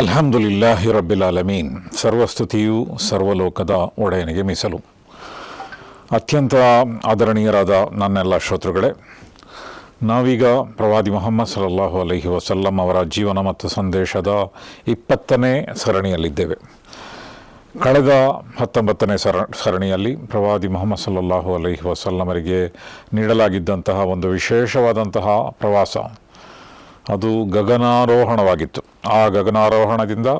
ಅಲ್ಹಮ್ದುಲಿಲ್ಲಾಹಿ ರಬ್ಬಿಲ್ ಆಲಮೀನ್. ಸರ್ವಸ್ತುತಿಯು ಸರ್ವಲೋಕದ ಒಡೆಯನಿಗೆ ಮೀಸಲು. ಅತ್ಯಂತ ಆದರಣೀಯರಾದ ನನ್ನೆಲ್ಲ ಶ್ರೋತೃಗಳೇ, ನಾವೀಗ ಪ್ರವಾದಿ ಮುಹಮ್ಮದ್ ಸಲ್ಲಲ್ಲಾಹು ಅಲೈಹಿ ವಸಲ್ಲಂ ಅವರ ಜೀವನ ಮತ್ತು ಸಂದೇಶದ 20ನೇ ಸರಣಿಯಲ್ಲಿದ್ದೇವೆ. ಕಳೆದ 19ನೇ ಸರಣಿಯಲ್ಲಿ ಪ್ರವಾದಿ ಮುಹಮ್ಮದ್ ಸಲ್ಲಲ್ಲಾಹು ಅಲೈಹಿ ವಸಲ್ಲಮರಿಗೆ ನೀಡಲಾಗಿದ್ದಂತಹ ಒಂದು ವಿಶೇಷವಾದಂತಹ ಪ್ರವಾಸ, ಅದು ಗಗನಾರೋಹಣವಾಗಿತ್ತು. ಆ ಗಗನಾರೋಹಣದಿಂದ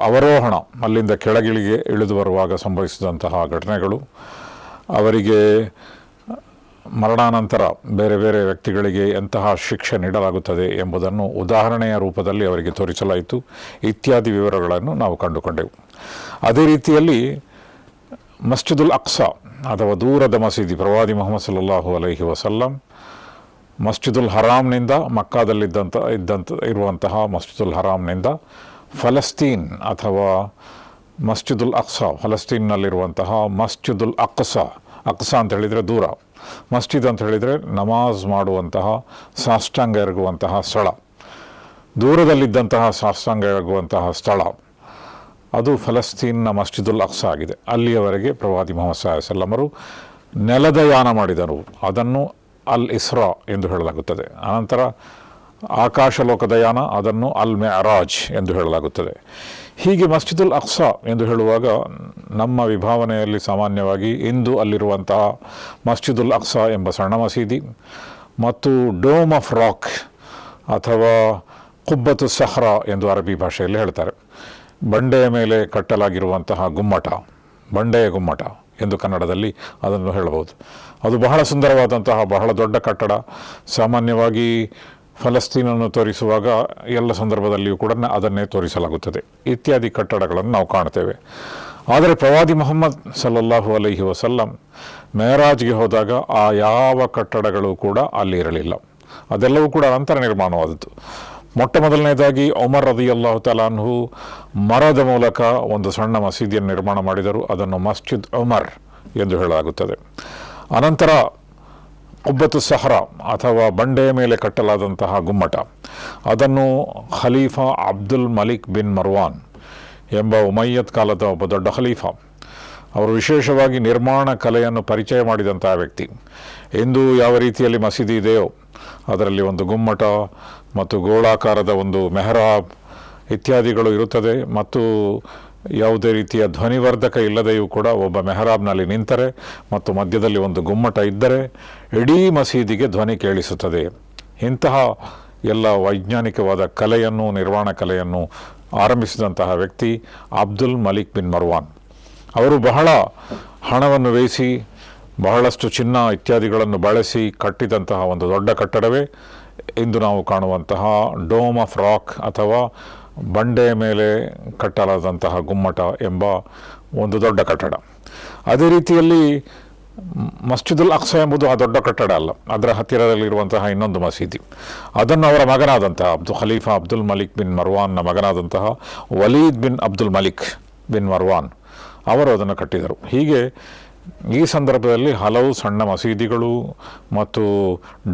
ಅವರೋಹಣ, ಅಲ್ಲಿಂದ ಕೆಳಗಿಳಿಗೆ ಇಳಿದು ಬರುವಾಗ ಸಂಭವಿಸಿದಂತಹ ಘಟನೆಗಳು, ಅವರಿಗೆ ಮರಣಾನಂತರ ಬೇರೆ ಬೇರೆ ವ್ಯಕ್ತಿಗಳಿಗೆ ಎಂತಹ ಶಿಕ್ಷೆ ನೀಡಲಾಗುತ್ತದೆ ಎಂಬುದನ್ನು ಉದಾಹರಣೆಯ ರೂಪದಲ್ಲಿ ಅವರಿಗೆ ತೋರಿಸಲಾಯಿತು. ಇತ್ಯಾದಿ ವಿವರಗಳನ್ನು ನಾವು ಕಂಡುಕೊಂಡೆವು. ಅದೇ ರೀತಿಯಲ್ಲಿ ಮಸ್ಜಿದುಲ್ ಅಕ್ಸಾ ಅಥವಾ ದೂರದ ಮಸೀದಿ, ಪ್ರವಾದಿ ಮುಹಮ್ಮದ್ ಸಲ್ಲಲ್ಲಾಹು ಅಲೈಹಿ ವಸಲ್ಲಂ ಮಸ್ಜಿದುಲ್ ಹರಾಮ್ನಿಂದ, ಇರುವಂತಹ ಮಸ್ಜಿದುಲ್ ಹರಾಮ್ನಿಂದ ಫಲಸ್ತೀನ್ ಅಥವಾ ಮಸ್ಜಿದುಲ್ ಅಕ್ಸಾ, ಫಲಸ್ತೀನ್ನಲ್ಲಿರುವಂತಹ ಮಸ್ಜಿದುಲ್ ಅಕ್ಸಾ ಅಂತ ಹೇಳಿದರೆ ದೂರ, ಮಸ್ಜಿದ್ ಅಂತ ಹೇಳಿದರೆ ನಮಾಜ್ ಮಾಡುವಂತಹ, ಸಾಷ್ಟಾಂಗ ಎರಗುವಂತಹ ಸ್ಥಳ, ದೂರದಲ್ಲಿದ್ದಂತಹ ಸಾಷ್ಟಾಂಗ ಎರಗುವಂತಹ ಸ್ಥಳ, ಅದು ಫಲಸ್ತೀನ್ನ ಮಸ್ಜಿದುಲ್ ಅಕ್ಸಾ ಆಗಿದೆ. ಅಲ್ಲಿಯವರೆಗೆ ಪ್ರವಾದಿ ಮುಹಮ್ಮದ್ ಸಲ್ಲಲ್ಲಾಹು ಅಲೈಹಿ ವಸಲ್ಲಮರು ನೆಲದ ಯಾನ ಮಾಡಿದರು. ಅದನ್ನು ಅಲ್ ಇಸ್ರಾ ಎಂದು ಹೇಳಲಾಗುತ್ತದೆ. ಅನಂತರ ಆಕಾಶಲೋಕದ ಯಾನ, ಅದನ್ನು ಅಲ್ ಮೆಅರಾಜ್ ಎಂದು ಹೇಳಲಾಗುತ್ತದೆ. ಹೀಗೆ ಮಸ್ಜಿದುಲ್ ಅಕ್ಸಾ ಎಂದು ಹೇಳುವಾಗ ನಮ್ಮ ವಿಭಾವನೆಯಲ್ಲಿ ಸಾಮಾನ್ಯವಾಗಿ ಇಂದು ಅಲ್ಲಿರುವಂತಹ ಮಸ್ಜಿದುಲ್ ಅಕ್ಸಾ ಎಂಬ ಸಣ್ಣ ಮಸೀದಿ ಮತ್ತು ಡೋಮ್ ಆಫ್ ರಾಕ್ ಅಥವಾ ಕುಬ್ಬತು ಸಹ್ರಾ ಎಂದು ಅರಬ್ಬಿ ಭಾಷೆಯಲ್ಲಿ ಹೇಳ್ತಾರೆ, ಬಂಡೆಯ ಮೇಲೆ ಕಟ್ಟಲಾಗಿರುವಂತಹ ಗುಮ್ಮಟ, ಬಂಡೆಯ ಗುಮ್ಮಟ ಎಂದು ಕನ್ನಡದಲ್ಲಿ ಅದನ್ನು ಹೇಳಬಹುದು. ಅದು ಬಹಳ ಸುಂದರವಾದಂತಹ ಬಹಳ ದೊಡ್ಡ ಕಟ್ಟಡ. ಸಾಮಾನ್ಯವಾಗಿ ಫಲಸ್ತೀನನ್ನು ತೋರಿಸುವಾಗ ಎಲ್ಲ ಸಂದರ್ಭದಲ್ಲಿಯೂ ಕೂಡ ಅದನ್ನೇ ತೋರಿಸಲಾಗುತ್ತದೆ. ಇತ್ಯಾದಿ ಕಟ್ಟಡಗಳನ್ನು ನಾವು ಕಾಣ್ತೇವೆ. ಆದರೆ ಪ್ರವಾದಿ ಮುಹಮ್ಮದ್ ಸಲ್ಲಲ್ಲಾಹು ಅಲೈಹಿ ವಸಲ್ಲಂ ಮೆಹರಾಜ್ಗೆ ಹೋದಾಗ ಆ ಯಾವ ಕಟ್ಟಡಗಳು ಕೂಡ ಅಲ್ಲಿ ಇರಲಿಲ್ಲ. ಅದೆಲ್ಲವೂ ಕೂಡ ನಂತರ ನಿರ್ಮಾಣವಾದದ್ದು. ಮೊಟ್ಟ ಮೊದಲನೇದಾಗಿ ಉಮರ್ ರದಿಯಲ್ಲಾಹು ತಆಲಾ ಅನ್ಹು ಮರದ ಮೂಲಕ ಒಂದು ಸಣ್ಣ ಮಸೀದಿಯನ್ನು ನಿರ್ಮಾಣ ಮಾಡಿದರು. ಅದನ್ನು ಮಸ್ಜಿದ್ ಉಮರ್ ಎಂದು ಹೇಳಲಾಗುತ್ತದೆ. ಅನಂತರ ಕುಬ್ಬತು ಸಹ್ರಾ ಅಥವಾ ಬಂಡೆಯ ಮೇಲೆ ಕಟ್ಟಲಾದಂತಹ ಗುಮ್ಮಟ, ಅದನ್ನು ಖಲೀಫಾ ಅಬ್ದುಲ್ ಮಲಿಕ್ ಬಿನ್ ಮರ್ವಾನ್ ಎಂಬ ಉಮಯ್ಯದ್ ಕಾಲದ ಒಬ್ಬ ದೊಡ್ಡ ಖಲೀಫಾ, ಅವರು ವಿಶೇಷವಾಗಿ ನಿರ್ಮಾಣ ಕಲೆಯನ್ನು ಪರಿಚಯ ಮಾಡಿದಂತಹ ವ್ಯಕ್ತಿ. ಇಂದು ಯಾವ ರೀತಿಯಲ್ಲಿ ಮಸೀದಿ ಇದೆಯೋ ಅದರಲ್ಲಿ ಒಂದು ಗುಮ್ಮಟ ಮತ್ತು ಗೋಳಾಕಾರದ ಒಂದು ಮೆಹರಾಬ್ ಇತ್ಯಾದಿಗಳು ಇರುತ್ತದೆ. ಮತ್ತು ಯಾವುದೇ ರೀತಿಯ ಧ್ವನಿವರ್ಧಕ ಇಲ್ಲದೆಯೂ ಕೂಡ ಒಬ್ಬ ಮೆಹರಾಬ್ನಲ್ಲಿ ನಿಂತರೆ ಮತ್ತು ಮಧ್ಯದಲ್ಲಿ ಒಂದು ಗುಮ್ಮಟ ಇದ್ದರೆ ಇಡೀ ಮಸೀದಿಗೆ ಧ್ವನಿ ಕೇಳಿಸುತ್ತದೆ. ಇಂತಹ ಎಲ್ಲ ವೈಜ್ಞಾನಿಕವಾದ ಕಲೆಯನ್ನು, ನಿರ್ಮಾಣ ಕಲೆಯನ್ನು ಆರಂಭಿಸಿದಂತಹ ವ್ಯಕ್ತಿ ಅಬ್ದುಲ್ ಮಲಿಕ್ ಬಿನ್ ಮರ್ವಾನ್. ಅವರು ಬಹಳ ಹಣವನ್ನು ವ್ಯಯಿಸಿ, ಬಹಳಷ್ಟು ಚಿನ್ನ ಇತ್ಯಾದಿಗಳನ್ನು ಬಳಸಿ ಕಟ್ಟಿದಂತಹ ಒಂದು ದೊಡ್ಡ ಕಟ್ಟಡವೇ ಇಂದು ನಾವು ಕಾಣುವಂತಹ ಡೋಮ್ ಆಫ್ ರಾಕ್ ಅಥವಾ ಬಂಡೆಯ ಮೇಲೆ ಕಟ್ಟಲಾದಂತಹ ಗುಮ್ಮಟ ಎಂಬ ಒಂದು ದೊಡ್ಡ ಕಟ್ಟಡ. ಅದೇ ರೀತಿಯಲ್ಲಿ ಮಸ್ಜಿದುಲ್ ಅಕ್ಸಾ ಎಂಬುದು ಆ ದೊಡ್ಡ ಕಟ್ಟಡ ಅಲ್ಲ, ಅದರ ಹತ್ತಿರದಲ್ಲಿರುವಂತಹ ಇನ್ನೊಂದು ಮಸೀದಿ, ಅದನ್ನು ಅವರ ಮಗನಾದಂತಹ Khalifa Abdul Malik bin ಮರ್ವಾನ್ನ ಮಗನಾದಂತಹ Walid bin Abdul Malik bin ಮರ್ವಾನ್ ಅವರು ಅದನ್ನು ಕಟ್ಟಿದರು. ಹೀಗೆ ಈ ಸಂದರ್ಭದಲ್ಲಿ ಹಲವು ಸಣ್ಣ ಮಸೀದಿಗಳು ಮತ್ತು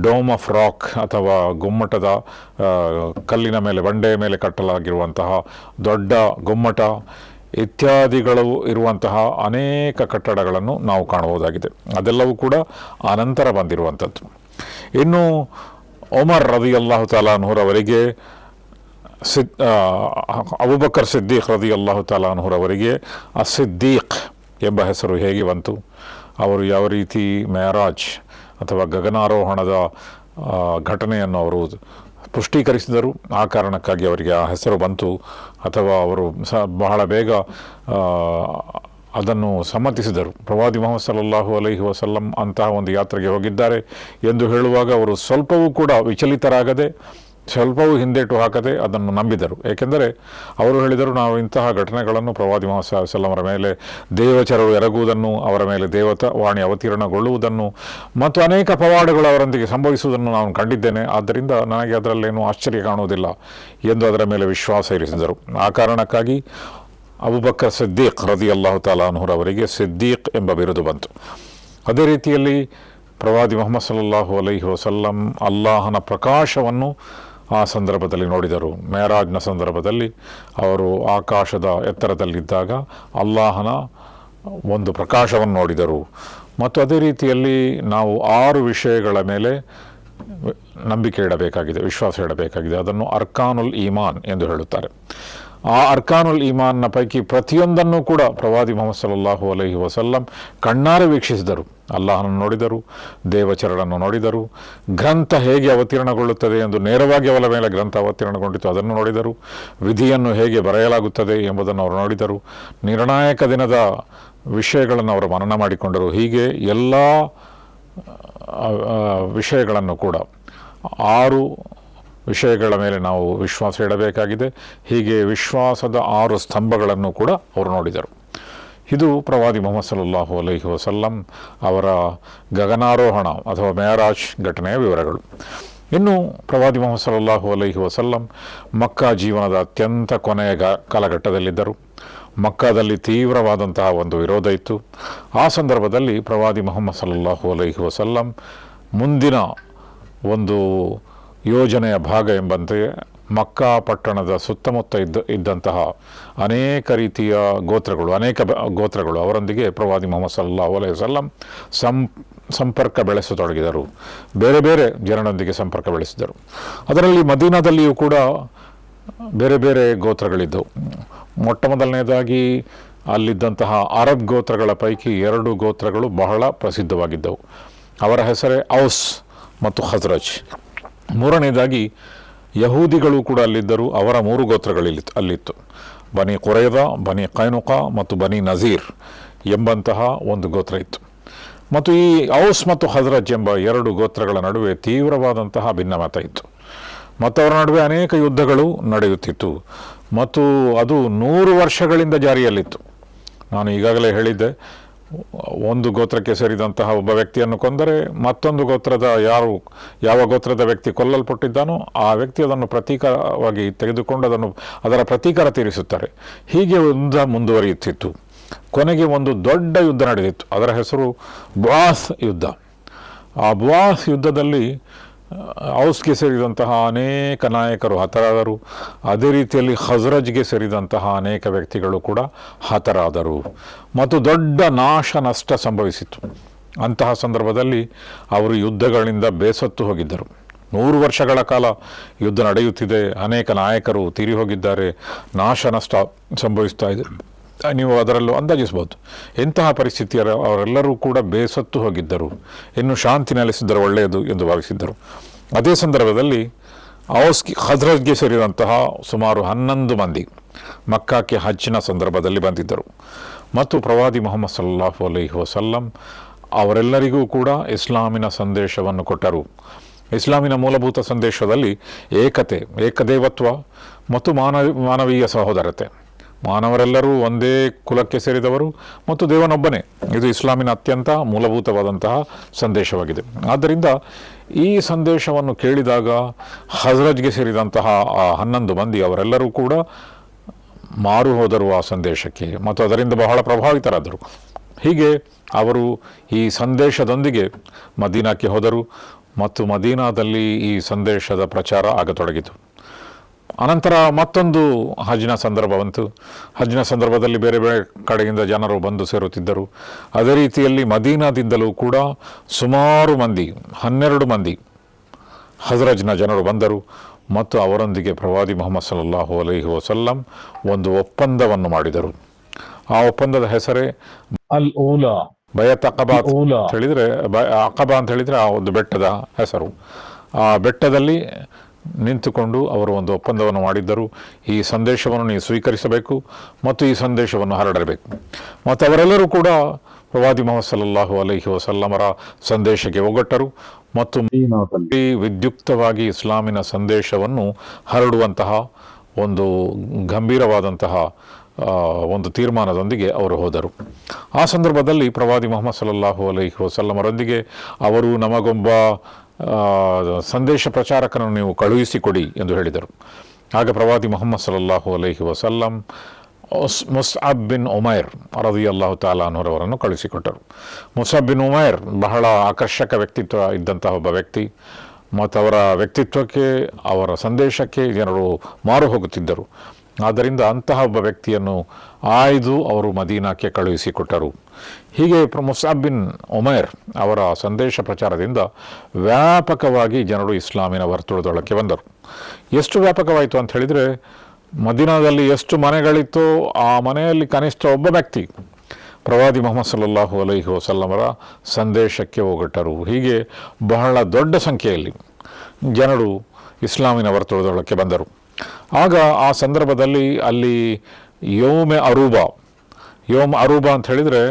ಡೋಮ್ ಆಫ್ ರಾಕ್ ಅಥವಾ ಗುಮ್ಮಟದ ಕಲ್ಲಿನ ಮೇಲೆ, ಬಂಡೆಯ ಮೇಲೆ ಕಟ್ಟಲಾಗಿರುವಂತಹ ದೊಡ್ಡ ಗುಮ್ಮಟ ಇತ್ಯಾದಿಗಳು ಇರುವಂತಹ ಅನೇಕ ಕಟ್ಟಡಗಳನ್ನು ನಾವು ಕಾಣಬಹುದಾಗಿದೆ. ಅದೆಲ್ಲವೂ ಕೂಡ ಅನಂತರ ಬಂದಿರುವಂಥದ್ದು. ಇನ್ನು ಉಮರ್ ರದಿಯಲ್ಲಾಹು ತಆಲಾ ಅನ್ಹುರವರಿಗೆ ಅಬೂಬಕರ್ ಸಿದ್ದೀಕ್ ರದಿಯಲ್ಲಾಹು ತಆಲಾ ಅನ್ಹುರವರಿಗೆ ಅಸಿದ್ದೀಕ್ ಎಂಬ ಹೆಸರು ಹೇಗೆ ಬಂತು, ಅವರು ಯಾವ ರೀತಿ ಮೆಹರಾಜ್ ಅಥವಾ ಗಗನಾರೋಹಣದ ಘಟನೆಯನ್ನು ಅವರು ಪುಷ್ಟೀಕರಿಸಿದರು, ಆ ಕಾರಣಕ್ಕಾಗಿ ಅವರಿಗೆ ಆ ಹೆಸರು ಬಂತು, ಅಥವಾ ಅವರು ಬಹಳ ಬೇಗ ಅದನ್ನು ಸಮ್ಮತಿಸಿದರು. ಪ್ರವಾದಿ ಮುಹಮ್ಮದ್ ಸಲ್ಲಲ್ಲಾಹು ಅಲೈಹಿ ವಸಲ್ಲಂ ಅಂತಹ ಒಂದು ಯಾತ್ರೆಗೆ ಹೋಗಿದ್ದಾರೆ ಎಂದು ಹೇಳುವಾಗ ಅವರು ಸ್ವಲ್ಪವೂ ಕೂಡ ವಿಚಲಿತರಾಗದೆ, ಸ್ವಲ್ಪವೂ ಹಿಂದೇಟು ಹಾಕದೆ ಅದನ್ನು ನಂಬಿದರು. ಏಕೆಂದರೆ ಅವರು ಹೇಳಿದರು, ನಾವು ಇಂತಹ ಘಟನೆಗಳನ್ನು ಪ್ರವಾದಿ ಮುಹಮ್ಮದ್ ಸಲ್ಲಲ್ಲಾಹು ಅಲೈಹಿ ವಸಲ್ಲಮರ ಮೇಲೆ ದೇವಚರರು ಎರಗುವುದನ್ನು, ಅವರ ಮೇಲೆ ದೇವತಾವಾಣಿ ಅವತೀರ್ಣಗೊಳ್ಳುವುದನ್ನು ಮತ್ತು ಅನೇಕ ಪವಾಡಗಳು ಅವರೊಂದಿಗೆ ಸಂಭವಿಸುವುದನ್ನು ನಾನು ಕಂಡಿದ್ದೇನೆ. ಆದ್ದರಿಂದ ನನಗೆ ಅದರಲ್ಲೇನೂ ಆಶ್ಚರ್ಯ ಕಾಣುವುದಿಲ್ಲ ಎಂದು ಅದರ ಮೇಲೆ ವಿಶ್ವಾಸ ಇರಿಸಿದರು. ಆ ಕಾರಣಕ್ಕಾಗಿ ಅಬೂಬಕರ್ ಸಿದ್ದೀಕ್ ರದಿಯಲ್ಲಾಹು ತಆಲಾ ಅನ್ಹುರವರಿಗೆ ಸಿದ್ದೀಕ್ ಎಂಬ ಬಿರುದು ಬಂತು. ಅದೇ ರೀತಿಯಲ್ಲಿ ಪ್ರವಾದಿ ಮುಹಮ್ಮದ್ ಸಲ್ಲಲ್ಲಾಹು ಅಲೈಹಿ ವಸಲ್ಲಂ ಅಲ್ಲಾಹನ ಪ್ರಕಾಶವನ್ನು ಆ ಸಂದರ್ಭದಲ್ಲಿ ನೋಡಿದರು. ಮೇರಾಜ್ನ ಸಂದರ್ಭದಲ್ಲಿ ಅವರು ಆಕಾಶದ ಎತ್ತರದಲ್ಲಿದ್ದಾಗ ಅಲ್ಲಾಹನ ಒಂದು ಪ್ರಕಾಶವನ್ನು ನೋಡಿದರು. ಮತ್ತು ಅದೇ ರೀತಿಯಲ್ಲಿ ನಾವು 6 ವಿಷಯಗಳ ಮೇಲೆ ನಂಬಿಕೆ ಇಡಬೇಕಾಗಿದೆ, ವಿಶ್ವಾಸ ಇಡಬೇಕಾಗಿದೆ. ಅದನ್ನು ಅರ್ಕಾನುಲ್ ಈಮಾನ್ ಎಂದು ಹೇಳುತ್ತಾರೆ. ಆ ಅರ್ಕಾನುಲ್ ಈಮಾನ್ನ ಪೈಕಿ ಪ್ರತಿಯೊಂದನ್ನು ಕೂಡ ಪ್ರವಾದಿ ಮುಹಮ್ಮದ್ ಸಲ್ಲಲ್ಲಾಹು ಅಲೈಹಿ ವಸಲ್ಲಂ ಕಣ್ಣಾರೆ ವೀಕ್ಷಿಸಿದರು. ಅಲ್ಲಾಹನನ್ನು ನೋಡಿದರು, ದೇವಚರನನ್ನು ನೋಡಿದರು, ಗ್ರಂಥ ಹೇಗೆ ಅವತೀರ್ಣಗೊಳ್ಳುತ್ತದೆ ಎಂದು ನೇರವಾಗಿ ಅವರ ಮೇಲೆ ಗ್ರಂಥ ಅವತೀರ್ಣಗೊಂಡಿತು ಅದನ್ನು ನೋಡಿದರು, ವಿಧಿಯನ್ನು ಹೇಗೆ ಬರೆಯಲಾಗುತ್ತದೆ ಎಂಬುದನ್ನು ಅವರು ನೋಡಿದರು, ನಿರ್ಣಾಯಕ ದಿನದ ವಿಷಯಗಳನ್ನು ಅವರು ಮನನ ಮಾಡಿಕೊಂಡರು. ಹೀಗೆ ಎಲ್ಲ ವಿಷಯಗಳನ್ನು ಕೂಡ 6 ವಿಷಯಗಳ ಮೇಲೆ ನಾವು ವಿಶ್ವಾಸ ಇಡಬೇಕಾಗಿದೆ. ಹೀಗೆ ವಿಶ್ವಾಸದ 6 ಸ್ತಂಭಗಳನ್ನು ಕೂಡ ಅವರು ನೋಡಿದರು. ಇದು ಪ್ರವಾದಿ ಮುಹಮ್ಮದ್ ಸಲ್ಲಲ್ಲಾಹು ಅಲೈಹಿ ವಸಲ್ಲಂ ಅವರ ಗಗನಾರೋಹಣ ಅಥವಾ ಮೇರಾಜ್ ಘಟನೆಯ ವಿವರಗಳು. ಇನ್ನು ಪ್ರವಾದಿ ಮುಹಮ್ಮದ್ ಸಲ್ಲಲ್ಲಾಹು ಅಲೈಹಿ ವಸಲ್ಲಂ ಮಕ್ಕಾ ಜೀವನದ ಅತ್ಯಂತ ಕೊನೆಯ ಕಾಲಘಟ್ಟದಲ್ಲಿದ್ದರು. ಮಕ್ಕಾದಲ್ಲಿ ತೀವ್ರವಾದಂತಹ ಒಂದು ವಿರೋಧ ಇತ್ತು. ಆ ಸಂದರ್ಭದಲ್ಲಿ ಪ್ರವಾದಿ ಮುಹಮ್ಮದ್ ಸಲ್ಲಲ್ಲಾಹು ಅಲೈಹಿ ವಸಲ್ಲಂ ಮುಂದಿನ ಒಂದು ಯೋಜನೆಯ ಭಾಗ ಎಂಬಂತೆ ಮಕ್ಕಾ ಪಟ್ಟಣದ ಸುತ್ತಮುತ್ತ ಇದ್ದಂತಹ ಅನೇಕ ರೀತಿಯ ಗೋತ್ರಗಳು ಅವರೊಂದಿಗೆ ಪ್ರವಾದಿ ಮುಹಮ್ಮದ್ ಸಲ್ಲಲ್ಲಾಹು ಅಲೈಹಿ ವಸಲ್ಲಂ ಸಂಪರ್ಕ ಬೆಳೆಸತೊಡಗಿದರು. ಬೇರೆ ಬೇರೆ ಜನರೊಂದಿಗೆ ಸಂಪರ್ಕ ಬೆಳೆಸಿದರು. ಅದರಲ್ಲಿ ಮದೀನಾದಲ್ಲಿಯೂ ಕೂಡ ಬೇರೆ ಬೇರೆ ಗೋತ್ರಗಳಿದ್ದವು. ಮೊಟ್ಟ ಮೊದಲನೇದಾಗಿ ಅಲ್ಲಿದ್ದಂತಹ ಅರಬ್ ಗೋತ್ರಗಳ ಪೈಕಿ 2 ಗೋತ್ರಗಳು ಬಹಳ ಪ್ರಸಿದ್ಧವಾಗಿದ್ದವು. ಅವರ ಹೆಸರೇ ಔಸ್ ಮತ್ತು ಖಜ್ರಜ್. ಮೂರನೇದಾಗಿ ಯಹೂದಿಗಳು ಕೂಡ ಅಲ್ಲಿದ್ದರು. ಅವರ 3 ಗೋತ್ರಗಳಿತ್ತು. ಬನಿ ಕುರೈದ, ಬನಿ ಕೈನುಕ ಮತ್ತು ಬನಿ ನಜೀರ್ ಎಂಬಂತಹ ಒಂದು ಗೋತ್ರ ಇತ್ತು. ಮತ್ತು ಈ ಔಸ್ ಮತ್ತು ಖಜ್ರಜ್ ಎಂಬ 2 ಗೋತ್ರಗಳ ನಡುವೆ ತೀವ್ರವಾದಂತಹ ಭಿನ್ನಮತ ಇತ್ತು. ಮತ್ತು ಅವರ ನಡುವೆ ಅನೇಕ ಯುದ್ಧಗಳು ನಡೆಯುತ್ತಿತ್ತು. ಮತ್ತು ಅದು 100 ವರ್ಷಗಳಿಂದ ಜಾರಿಯಲ್ಲಿತ್ತು. ನಾನು ಈಗಾಗಲೇ ಹೇಳಿದ್ದೆ, ಒಂದು ಗೋತ್ರಕ್ಕೆ ಸೇರಿದಂತಹ ಒಬ್ಬ ವ್ಯಕ್ತಿಯನ್ನು ಕೊಂದರೆ ಮತ್ತೊಂದು ಗೋತ್ರದ ಯಾವ ಗೋತ್ರದ ವ್ಯಕ್ತಿ ಕೊಲ್ಲಲ್ಪಟ್ಟಿದ್ದಾನೋ ಆ ವ್ಯಕ್ತಿ ಅದನ್ನು ಪ್ರತೀಕವಾಗಿ ತೆಗೆದುಕೊಂಡು ಅದರ ಪ್ರತೀಕಾರ ತೀರಿಸುತ್ತಾರೆ. ಹೀಗೆ ಯುದ್ಧ ಮುಂದುವರಿಯುತ್ತಿತ್ತು. ಕೊನೆಗೆ ಒಂದು ದೊಡ್ಡ ಯುದ್ಧ ನಡೆದಿತ್ತು. ಅದರ ಹೆಸರು ಬುಆಸ್ ಯುದ್ಧ. ಆ ಬುಆಸ್ ಯುದ್ಧದಲ್ಲಿ ಔಸ್ಗೆ ಸೇರಿದಂತಹ ಅನೇಕ ನಾಯಕರು ಹತರಾದರು. ಅದೇ ರೀತಿಯಲ್ಲಿ ಖಜ್ರಜ್ಗೆ ಸೇರಿದಂತಹ ಅನೇಕ ವ್ಯಕ್ತಿಗಳು ಕೂಡ ಹತರಾದರು ಮತ್ತು ದೊಡ್ಡ ನಾಶ ನಷ್ಟ ಸಂಭವಿಸಿತು. ಅಂತಹ ಸಂದರ್ಭದಲ್ಲಿ ಅವರು ಯುದ್ಧಗಳಿಂದ ಬೇಸತ್ತು ಹೋಗಿದ್ದರು. 100 ವರ್ಷಗಳ ಕಾಲ ಯುದ್ಧ ನಡೆಯುತ್ತಿದೆ, ಅನೇಕ ನಾಯಕರು ತೀರಿ ಹೋಗಿದ್ದಾರೆ, ನಾಶ ನಷ್ಟ ಸಂಭವಿಸ್ತಾ ಇದೆ. ನೀವು ಅದರಲ್ಲೂ ಅಂದಾಜಿಸ್ಬೋದು. ಇಂತಹ ಪರಿಸ್ಥಿತಿಯ ಅವರೆಲ್ಲರೂ ಕೂಡ ಬೇಸತ್ತು ಹೋಗಿದ್ದರು. ಇನ್ನು ಶಾಂತಿ ನೆಲೆಸಿದ್ದರೆ ಒಳ್ಳೆಯದು ಎಂದು ಭಾವಿಸಿದ್ದರು. ಅದೇ ಸಂದರ್ಭದಲ್ಲಿ ಖಜ್ರಜ್ಗೆ ಸೇರಿದಂತಹ ಸುಮಾರು 11 ಮಂದಿ ಮಕ್ಕಾಕ್ಕೆ ಹಜ್ಜಿನ ಸಂದರ್ಭದಲ್ಲಿ ಬಂದಿದ್ದರು. ಮತ್ತು ಪ್ರವಾದಿ ಮುಹಮ್ಮದ್ ಸಲ್ಲಲ್ಲಾಹು ಅಲೈಹಿ ವಸಲ್ಲಂ ಅವರೆಲ್ಲರಿಗೂ ಕೂಡ ಇಸ್ಲಾಮಿನ ಸಂದೇಶವನ್ನು ಕೊಟ್ಟರು. ಇಸ್ಲಾಮಿನ ಮೂಲಭೂತ ಸಂದೇಶದಲ್ಲಿ ಏಕತೆ, ಏಕದೇವತ್ವ ಮತ್ತು ಮಾನವೀಯ ಸಹೋದರತೆ, ಮಾನವರೆಲ್ಲರೂ ಒಂದೇ ಕುಲಕ್ಕೆ ಸೇರಿದವರು ಮತ್ತು ದೇವನೊಬ್ಬನೇ, ಇದು ಇಸ್ಲಾಮಿನ ಅತ್ಯಂತ ಮೂಲಭೂತವಾದಂತಹ ಸಂದೇಶವಾಗಿದೆ. ಆದ್ದರಿಂದ ಈ ಸಂದೇಶವನ್ನು ಕೇಳಿದಾಗ ಖಜ್ರಜ್ಗೆ ಸೇರಿದಂತಹ ಆ 11 ಮಂದಿ ಅವರೆಲ್ಲರೂ ಕೂಡ ಮಾರು ಹೋದರು ಆ ಸಂದೇಶಕ್ಕೆ ಮತ್ತು ಅದರಿಂದ ಬಹಳ ಪ್ರಭಾವಿತರಾದರು. ಹೀಗೆ ಅವರು ಈ ಸಂದೇಶದೊಂದಿಗೆ ಮದೀನಾಕ್ಕೆ ಹೋದರು ಮತ್ತು ಮದೀನಾದಲ್ಲಿ ಈ ಸಂದೇಶದ ಪ್ರಚಾರ ಆಗತೊಡಗಿತು. ಅನಂತರ ಮತ್ತೊಂದು ಹಜ್ಜಿನ ಸಂದರ್ಭ ಬಂತು. ಹಜ್ಜಿನ ಸಂದರ್ಭದಲ್ಲಿ ಬೇರೆ ಬೇರೆ ಕಡೆಯಿಂದ ಜನರು ಬಂದು ಸೇರುತ್ತಿದ್ದರು. ಅದೇ ರೀತಿಯಲ್ಲಿ ಮದೀನಾದಿಂದಲೂ ಕೂಡ ಸುಮಾರು ಮಂದಿ 12 ಮಂದಿ ಖಜ್ರಜ್ನ ಜನರು ಬಂದರು ಮತ್ತು ಅವರೊಂದಿಗೆ ಪ್ರವಾದಿ ಮುಹಮ್ಮದ್ ಸಲ್ಲಲ್ಲಾಹು ಅಲೈಹಿ ವಸಲ್ಲಂ ಒಂದು ಒಪ್ಪಂದವನ್ನು ಮಾಡಿದರು. ಆ ಒಪ್ಪಂದದ ಹೆಸರೇ ಅಲ್ ಊಲಾ, ಬಯತ್ ಅಕಬಾ ಅಂತ ಹೇಳಿದರೆ, ಅಕಬಾ ಅಂತ ಹೇಳಿದರೆ ಆ ಒಂದು ಬೆಟ್ಟದ ಹೆಸರು. ಆ ಬೆಟ್ಟದಲ್ಲಿ ನಿಂತುಕೊಂಡು ಅವರು ಒಂದು ಒಪ್ಪಂದವನ್ನು ಮಾಡಿದ್ದರು. ಈ ಸಂದೇಶವನ್ನು ನೀವು ಸ್ವೀಕರಿಸಬೇಕು ಮತ್ತು ಈ ಸಂದೇಶವನ್ನು ಹರಡಬೇಕು. ಮತ್ತು ಅವರೆಲ್ಲರೂ ಕೂಡ ಪ್ರವಾದಿ ಮುಹಮ್ಮದ್ ಸಲ್ಲಲ್ಲಾಹು ಅಲೈಹಿ ವಸಲ್ಲಮರ ಸಂದೇಶಕ್ಕೆ ಒಗ್ಗಟ್ಟರು ಮತ್ತು ವಿದ್ಯುಕ್ತವಾಗಿ ಇಸ್ಲಾಮಿನ ಸಂದೇಶವನ್ನು ಹರಡುವಂತಹ ಒಂದು ಗಂಭೀರವಾದಂತಹ ಒಂದು ತೀರ್ಮಾನದೊಂದಿಗೆ ಅವರು ಹೋದರು. ಆ ಸಂದರ್ಭದಲ್ಲಿ ಪ್ರವಾದಿ ಮುಹಮ್ಮದ್ ಸಲ್ಲಲ್ಲಾಹು ಅಲೈಹಿ ವಸಲ್ಲಮರೊಂದಿಗೆ ಅವರು ನಮಗೊಬ್ಬ ಸಂದೇಶ ಪ್ರಚಾರಕನನ್ನು ನೀವು ಕಳುಹಿಸಿಕೊಡಿ ಎಂದು ಹೇಳಿದರು. ಆಗ ಪ್ರವಾದಿ ಮುಹಮ್ಮದ್ ಸಲ್ಲಲ್ಲಾಹು ಅಲೈಹಿ ವಸಲ್ಲಂ ಮುಸ್ಅಬ್ ಬಿನ್ ಉಮೈರ್ ರದಿಯಲ್ಲಾಹು ತಆಲಾ ಅನ್ಹುರವರನ್ನು ಕಳುಹಿಸಿಕೊಟ್ಟರು. ಮುಸ್ಅಬ್ ಬಿನ್ ಉಮೈರ್ ಬಹಳ ಆಕರ್ಷಕ ವ್ಯಕ್ತಿತ್ವ ಇದ್ದಂತಹ ಒಬ್ಬ ವ್ಯಕ್ತಿ. ಮತ್ತು ಅವರ ವ್ಯಕ್ತಿತ್ವಕ್ಕೆ, ಅವರ ಸಂದೇಶಕ್ಕೆ ಜನರು ಮಾರು ಹೋಗುತ್ತಿದ್ದರು. ಆದ್ದರಿಂದ ಅಂತಹ ಒಬ್ಬ ವ್ಯಕ್ತಿಯನ್ನು ಆಯ್ದು ಅವರು ಮದೀನಾಕ್ಕೆ ಕಳುಹಿಸಿಕೊಟ್ಟರು. ಹೀಗೆ ಮುಸ್ಅಬ್ ಬಿನ್ ಉಮೈರ್ ಅವರ ಸಂದೇಶ ಪ್ರಚಾರದಿಂದ ವ್ಯಾಪಕವಾಗಿ ಜನರು ಇಸ್ಲಾಮಿನ ವರ್ತುಳದೊಳಕ್ಕೆ ಬಂದರು. ಎಷ್ಟು ವ್ಯಾಪಕವಾಯಿತು ಅಂತ ಹೇಳಿದರೆ, ಮದೀನಾದಲ್ಲಿ ಎಷ್ಟು ಮನೆಗಳಿತ್ತೋ ಆ ಮನೆಯಲ್ಲಿ ಕನಿಷ್ಠ ಒಬ್ಬ ವ್ಯಕ್ತಿ ಪ್ರವಾದಿ ಮುಹಮ್ಮದ್ ಸಲ್ಲಲ್ಲಾಹು ಅಲೈಹಿ ವಸಲ್ಲಮರ ಸಂದೇಶಕ್ಕೆ ಹೋಗಟ್ಟರು. ಹೀಗೆ ಬಹಳ ದೊಡ್ಡ ಸಂಖ್ಯೆಯಲ್ಲಿ ಜನರು ಇಸ್ಲಾಮಿನ ವರ್ತುಳದೊಳಕ್ಕೆ ಬಂದರು. ಆಗ ಆ ಸಂದರ್ಭದಲ್ಲಿ ಅಲ್ಲಿ ಯೋಮ್ ಅರೂಬಾ ಅಂತ ಹೇಳಿದರೆ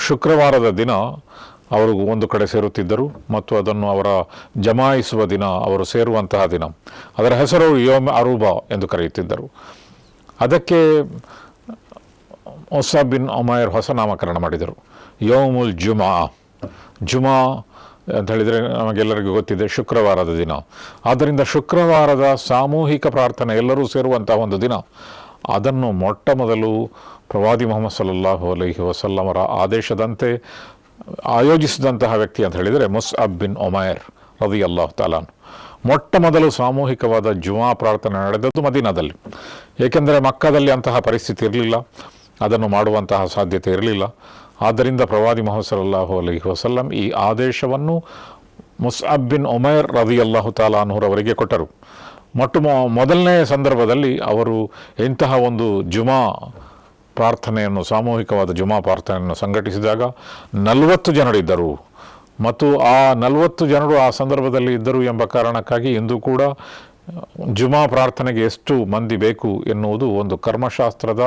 ಶುಕ್ರವಾರದ ದಿನ ಅವರು ಒಂದು ಕಡೆ ಸೇರುತ್ತಿದ್ದರು ಮತ್ತು ಅದನ್ನು ಅವರ ಜಮಾಯಿಸುವ ದಿನ, ಅವರು ಸೇರುವಂತಹ ದಿನ. ಅದರ ಹೆಸರು ಯೋಮ್ ಅರೂಬಾ ಎಂದು ಕರೆಯುತ್ತಿದ್ದರು. ಅದಕ್ಕೆ ಮುಸ್ಅಬ್ ಬಿನ್ ಉಮೈರ್ ಹೊಸ ನಾಮಕರಣ ಮಾಡಿದರು, ಯೌಮುಲ್ ಜುಮಾ ಅಂತ ಹೇಳಿದರೆ ನಮಗೆಲ್ಲರಿಗೂ ಗೊತ್ತಿದೆ ಶುಕ್ರವಾರದ ದಿನ. ಆದ್ದರಿಂದ ಶುಕ್ರವಾರದ ಸಾಮೂಹಿಕ ಪ್ರಾರ್ಥನೆ, ಎಲ್ಲರೂ ಸೇರುವಂತಹ ಒಂದು ದಿನ, ಅದನ್ನು ಮೊಟ್ಟ ಮೊದಲು ಪ್ರವಾದಿ ಮುಹಮ್ಮದ್ ಸಲ್ಲಲ್ಲಾಹು ಅಲೈಹಿ ವಸಲ್ಲಮರ ಆದೇಶದಂತೆ ಆಯೋಜಿಸಿದಂತಹ ವ್ಯಕ್ತಿ ಅಂತ ಹೇಳಿದರೆ ಮುಸ್ಅಬ್ ಬಿನ್ ಉಮೈರ್ ರದಿಯಲ್ಲಾಹು ತಆಲಾ ಅನ್ಹು. ಮೊಟ್ಟ ಮೊದಲು ಸಾಮೂಹಿಕವಾದ ಜುಮಾ ಪ್ರಾರ್ಥನೆ ನಡೆದದ್ದು ಮದೀನಾದಲ್ಲಿ. ಏಕೆಂದರೆ ಮಕ್ಕದಲ್ಲಿ ಅಂತಹ ಪರಿಸ್ಥಿತಿ ಇರಲಿಲ್ಲ, ಅದನ್ನು ಮಾಡುವಂತಹ ಸಾಧ್ಯತೆ ಇರಲಿಲ್ಲ. ಆದ್ದರಿಂದ ಪ್ರವಾದಿ ಮುಹಮ್ಮದ್ ಸಲ್ಲಲ್ಲಾಹು ಅಲೈಹಿ ವಸಲ್ಲಂ ಈ ಆದೇಶವನ್ನು ಮುಸ್ಅಬ್ ಬಿನ್ ಉಮೈರ್ ರದಿಯಲ್ಲಾಹು ತಆಲಾ ಅನ್ಹುರವರಿಗೆ ಕೊಟ್ಟರು. ಮೊದಲನೇ ಸಂದರ್ಭದಲ್ಲಿ ಅವರು ಇಂತಹ ಒಂದು ಜುಮಾ ಪ್ರಾರ್ಥನೆಯನ್ನು, ಸಾಮೂಹಿಕವಾದ ಜುಮಾ ಪ್ರಾರ್ಥನೆಯನ್ನು ಸಂಘಟಿಸಿದಾಗ 40 ಜನರಿದ್ದರು. ಮತ್ತು ಆ 40 ಜನರು ಆ ಸಂದರ್ಭದಲ್ಲಿ ಇದ್ದರು ಎಂಬ ಕಾರಣಕ್ಕಾಗಿ ಇಂದು ಕೂಡ ಜುಮಾ ಪ್ರಾರ್ಥನೆಗೆ ಎಷ್ಟು ಮಂದಿ ಬೇಕು ಎನ್ನುವುದು ಒಂದು ಕರ್ಮಶಾಸ್ತ್ರದ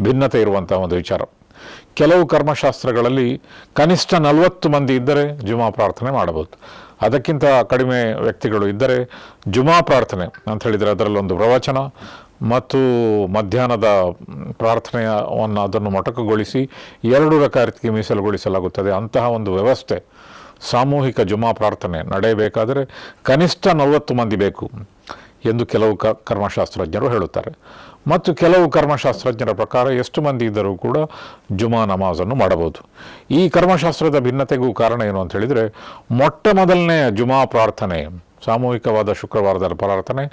ಭಿನ್ನತೆ ಇರುವಂತಹ ಒಂದು ವಿಚಾರ. ಕೆಲವು ಕರ್ಮಶಾಸ್ತ್ರಗಳಲ್ಲಿ ಕನಿಷ್ಠ 40 ಮಂದಿ ಇದ್ದರೆ ಜುಮಾ ಪ್ರಾರ್ಥನೆ ಮಾಡಬಹುದು. ಅದಕ್ಕಿಂತ ಕಡಿಮೆ ವ್ಯಕ್ತಿಗಳು ಇದ್ದರೆ ಜುಮಾ ಪ್ರಾರ್ಥನೆ ಅಂತ ಹೇಳಿದರೆ ಅದರಲ್ಲೊಂದು ಪ್ರವಚನ ಮತ್ತು ಮಧ್ಯಾಹ್ನದ ಪ್ರಾರ್ಥನೆಯನ್ನು ಅದನ್ನು ಮೊಟಕುಗೊಳಿಸಿ 2 ರಕಾತಿಗೆ ಮೀಸಲುಗೊಳಿಸಲಾಗುತ್ತದೆ. ಅಂತಹ ಒಂದು ವ್ಯವಸ್ಥೆ, ಸಾಮೂಹಿಕ ಜುಮಾ ಪ್ರಾರ್ಥನೆ ನಡೆಯಬೇಕಾದರೆ ಕನಿಷ್ಠ 40 ಮಂದಿ ಬೇಕು ಎಂದು ಕೆಲವು ಕರ್ಮಶಾಸ್ತ್ರಜ್ಞರು ಹೇಳುತ್ತಾರೆ. ಮತ್ತು ಕೆಲವು ಕರ್ಮಶಾಸ್ತ್ರಜ್ಞರ ಪ್ರಕಾರ ಎಷ್ಟು ಮಂದಿ ಇದ್ದರೂ ಕೂಡ ಜುಮಾ ನಮಾಜನ್ನು ಮಾಡಬಹುದು. ಈ ಕರ್ಮಶಾಸ್ತ್ರದ ಭಿನ್ನತೆಗೂ ಕಾರಣ ಏನು ಅಂತ ಹೇಳಿದರೆ, ಮೊಟ್ಟ ಮೊದಲನೇ ಜುಮಾ ಪ್ರಾರ್ಥನೆ, ಸಾಮೂಹಿಕವಾದ ಶುಕ್ರವಾರದ ಪ್ರಾರ್ಥನೆ,